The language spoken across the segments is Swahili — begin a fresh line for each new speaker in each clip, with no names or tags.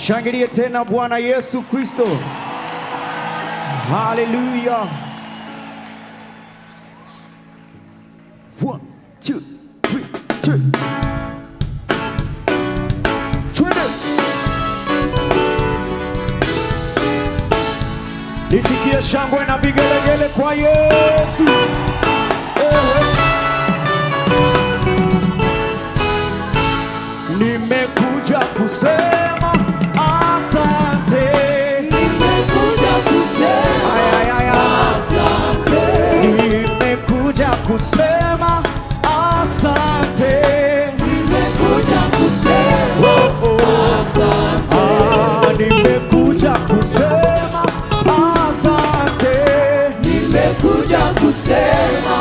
Mshangilie tena Bwana Yesu Kristo. Haleluya. 1 2 3 2. Twende. Nisikie shangwe na vigelegele kwa Yesu. Nimekuja kusema asante.
Nimekuja kusema asante.
Nimekuja kusema asante.
Nimekuja kusema asante.
Nimekuja kusema asante.
Nimekuja kusema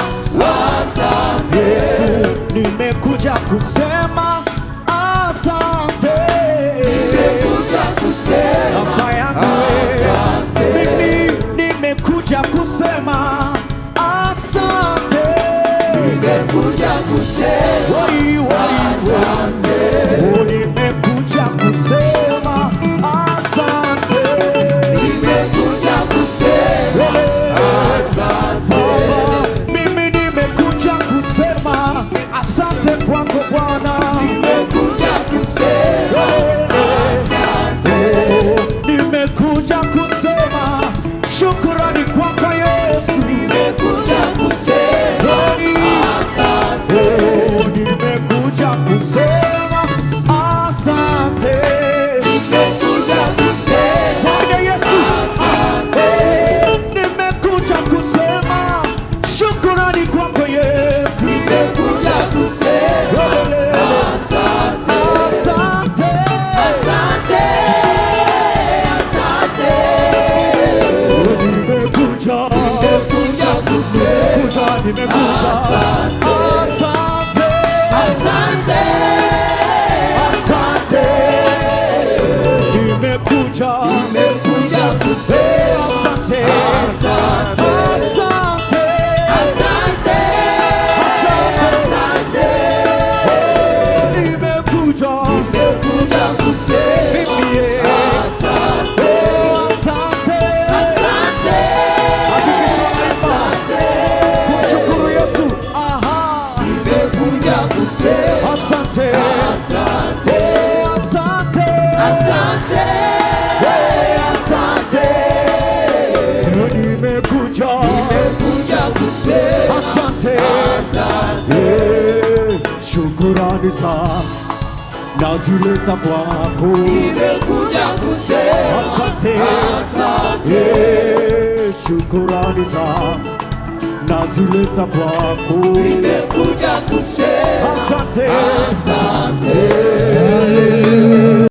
asante.
Yesu, nimekuja kusema asante.
Nimekuja kusema asante.
Mimi nimekuja kusema asante.
Nimekuja kusema asante.
Nimekuja kusema asante.
Nimekuja kusema asante.
Mimi nimekuja kusema asante kwako Bwana.
Nimekuja kusema asante.
Nimekuja kusema shukrani kwako Yesu.
Nimekuja kusema asante.
Nimekuja kusema asante.
Nimekuja kusema
Bwana Yesu,
asante.
nimekuja kusema shukrani kwako Yesu.
Nimekuja kusema asante.
Asante.
Asante. Asante.
Nimekuja
kusema
nimekuja
asante.
Asante.
Asante.
Nimekuja
kusema
asante.
asante.
Asante.
Asante. Asante.
Nimekuja
kusema asante.
asante.
Asante. Asante.
Kumshukuru Yesu. Aha.
Nimekuja kusema
Asante.
asante.
Asante.
Asante. Asante.
Nimekuja
kusema
asante.
asante.
Shukurani za nazileta kwako.
Nimekuja kusema
Asante.
asante.
Shukurani za nazileta kwako.
Nimekuja kusema
Asante.